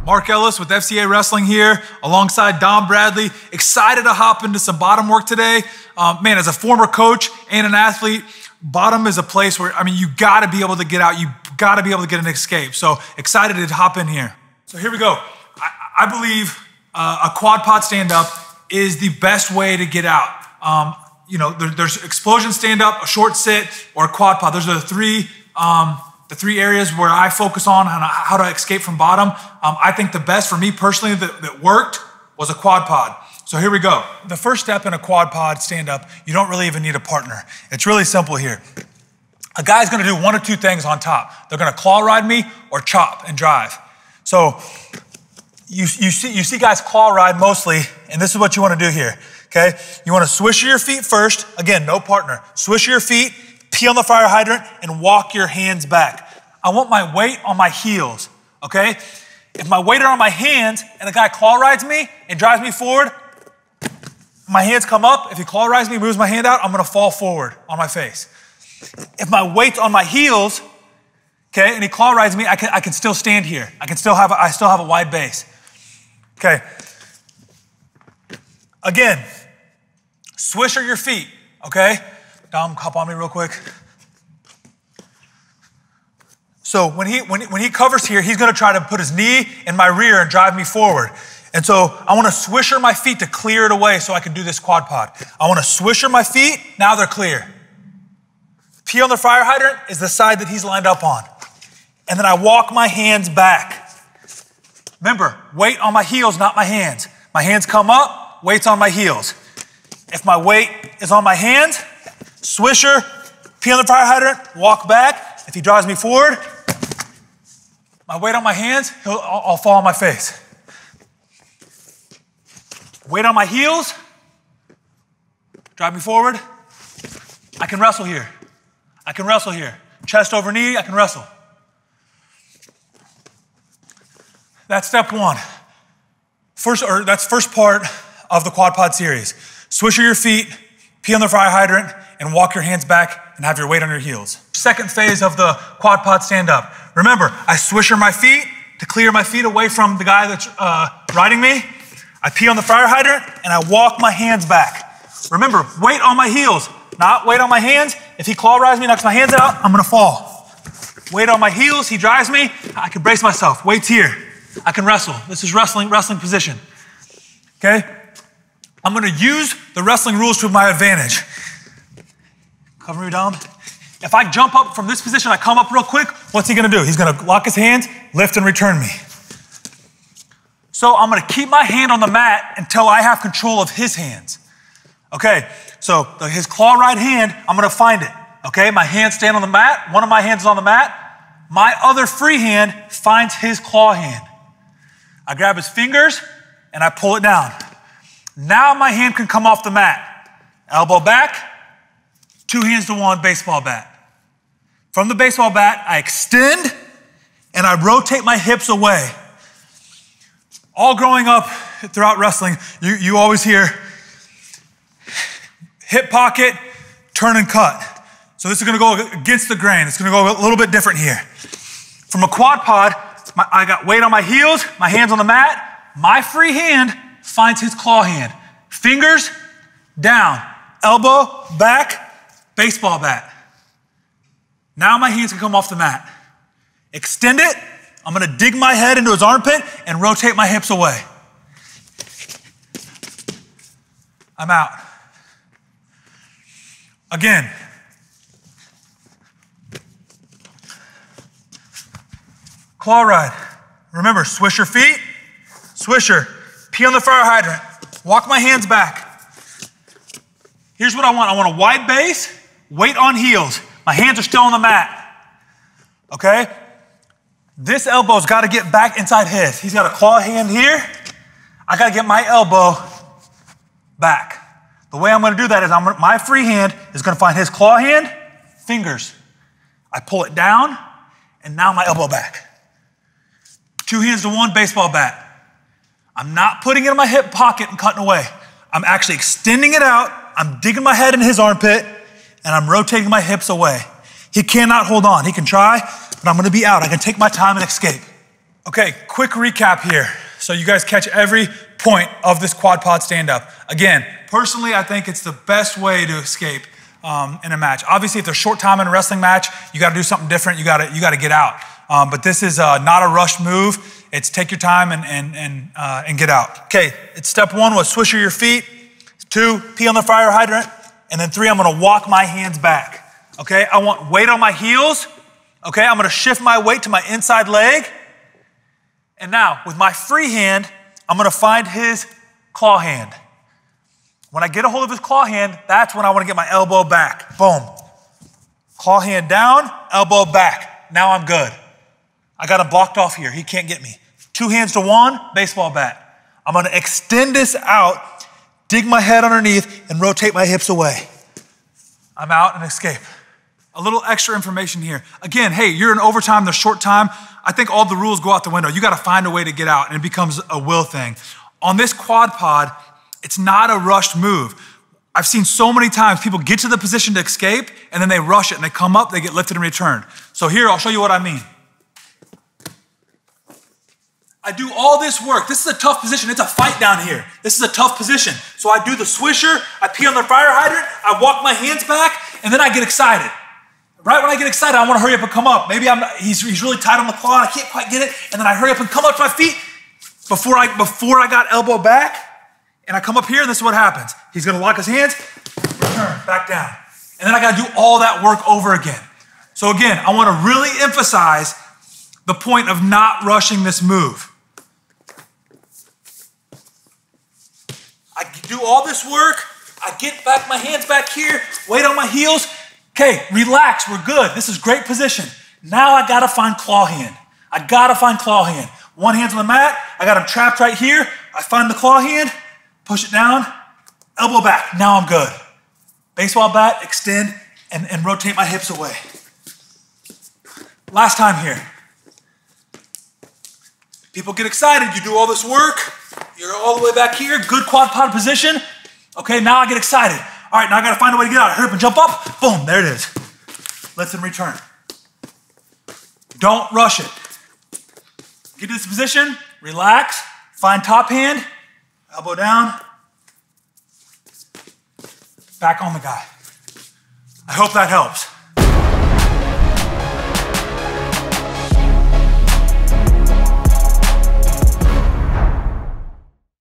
Mark Ellis with FCA Wrestling here, alongside Dom Bradley. Excited to hop into some bottom work today. Man, as a former coach and an athlete, bottom is a place where, you gotta be able to get out. You gotta be able to get an escape. So excited to hop in here. So here we go. I believe a quad pod stand-up is the best way to get out. There's explosion stand-up, a short sit, or a quad pod. Those are the three areas where I focus on how to escape from bottom. I think the best for me personally that worked was a quad pod. So here we go. The first step in a quad pod stand-up, you don't really even need a partner. It's really simple here. A guy's gonna do one of two things on top. They're gonna claw ride me or chop and drive. So you see guys claw ride mostly, and this is what you wanna do here, okay? You wanna swish your feet first. Again, no partner. Swish your feet, pee on the fire hydrant, and walk your hands back. I want my weight on my heels, okay? If my weight are on my hands and the guy claw rides me and drives me forward, my hands come up. If he claw rides me, moves my hand out, I'm gonna fall forward on my face. If my weight's on my heels, okay, and he claw rides me, I can still stand here. I still have a wide base. Okay. Again, swish your feet, okay? Dom, hop on me real quick. So when he covers here, he's gonna try to put his knee in my rear and drive me forward. And so I wanna swisher my feet to clear it away so I can do this quad pod. I wanna swisher my feet, now they're clear. Pee on the fire hydrant is the side that he's lined up on. And then I walk my hands back. Remember, weight on my heels, not my hands. My hands come up, weight's on my heels. If my weight is on my hands, swisher, pee on the fire hydrant, walk back. If he drives me forward, my weight on my hands, I'll fall on my face. Weight on my heels, drive me forward. I can wrestle here. I can wrestle here. Chest over knee, I can wrestle. That's step one. That's first part of the quad pod series. Swish your feet, pee on the fire hydrant, and walk your hands back and have your weight on your heels. Second phase of the quad pod stand up. Remember, I swisher my feet to clear my feet away from the guy that's riding me. I pee on the fire hydrant and I walk my hands back. Remember, weight on my heels, not weight on my hands. If he claw rides me, knocks my hands out, I'm gonna fall. Weight on my heels, he drives me, I can brace myself. Weight's here, I can wrestle. This is wrestling position, okay? I'm gonna use the wrestling rules to my advantage. Cover me, Dom. If I jump up from this position, I come up real quick, what's he gonna do? He's gonna lock his hands, lift and return me. So I'm gonna keep my hand on the mat until I have control of his hands. Okay, so his claw right hand, I'm gonna find it. Okay, my hands stand on the mat, one of my hands is on the mat, my other free hand finds his claw hand. I grab his fingers and I pull it down. Now my hand can come off the mat. Elbow back, two hands to one baseball bat. From the baseball bat, I extend and I rotate my hips away. All growing up throughout wrestling, you always hear hip pocket, turn and cut. So this is gonna go against the grain. It's gonna go a little bit different here. From a quad pod, I got weight on my heels, my hands on the mat, my free hand finds his claw hand. Fingers down, elbow back, baseball bat. Now my hands can come off the mat. Extend it, I'm gonna dig my head into his armpit and rotate my hips away. I'm out. Again. Claw ride. Remember, swish your feet, swisher, pee on the fire hydrant, walk my hands back. Here's what I want. I want a wide base, weight on heels. My hands are still on the mat, okay? This elbow's gotta get back inside his. He's got a claw hand here. I gotta get my elbow back. The way I'm gonna do that is my free hand is gonna find his claw hand, fingers. I pull it down, and now my elbow back. Two hands to one baseball bat. I'm not putting it in my hip pocket and cutting away. I'm actually extending it out, I'm digging my head in his armpit, and I'm rotating my hips away. He cannot hold on. He can try, but I'm gonna be out. I can take my time and escape. Okay, quick recap here. So you guys catch every point of this quad pod stand-up. Again, personally, I think it's the best way to escape in a match. Obviously, if there's short time in a wrestling match, you gotta do something different. You gotta get out. But this is not a rushed move. It's take your time and get out. Okay, it's step 1 was swisher your feet. 2, pee on the fire hydrant. And then 3, I'm gonna walk my hands back. Okay, I want weight on my heels. Okay, I'm gonna shift my weight to my inside leg. And now, with my free hand, I'm gonna find his claw hand. When I get a hold of his claw hand, that's when I wanna get my elbow back. Boom. Claw hand down, elbow back. Now I'm good. I got him blocked off here. He can't get me. 2 hands to 1, baseball bat. I'm gonna extend this out, dig my head underneath, and rotate my hips away. I'm out and escape. A little extra information here. Again, hey, you're in overtime, there's short time. I think all the rules go out the window. You gotta find a way to get out, and it becomes a will thing. On this quad pod, it's not a rushed move. I've seen so many times people get to the position to escape, and then they rush it, and they come up, they get lifted and returned. So here, I'll show you what I mean. I do all this work. This is a tough position. It's a fight down here. This is a tough position. So I do the swisher, I pee on the fire hydrant, I walk my hands back, and then I get excited. Right when I get excited, I want to hurry up and come up. Maybe he's really tight on the claw, and I can't quite get it, and then I hurry up and come up to my feet before I got elbow back, and I come up here, and this is what happens. He's gonna lock his hands, return, back down. And then I gotta do all that work over again. So again, I wanna really emphasize the point of not rushing this move. I do all this work, I get back my hands back here, weight on my heels. Okay, relax, we're good. This is great position. Now I gotta find claw hand. I gotta find claw hand. 1 hand's on the mat, I got him trapped right here. I find the claw hand, push it down, elbow back. Now I'm good. Baseball bat, extend, and rotate my hips away. Last time here. People get excited, you do all this work, you're all the way back here, good quad pod position. Okay, now I get excited. All right, now I gotta find a way to get out. Hurry up and jump up, boom, there it is. Lift and return. Don't rush it. Get to this position, relax, find top hand, elbow down, back on the guy. I hope that helps.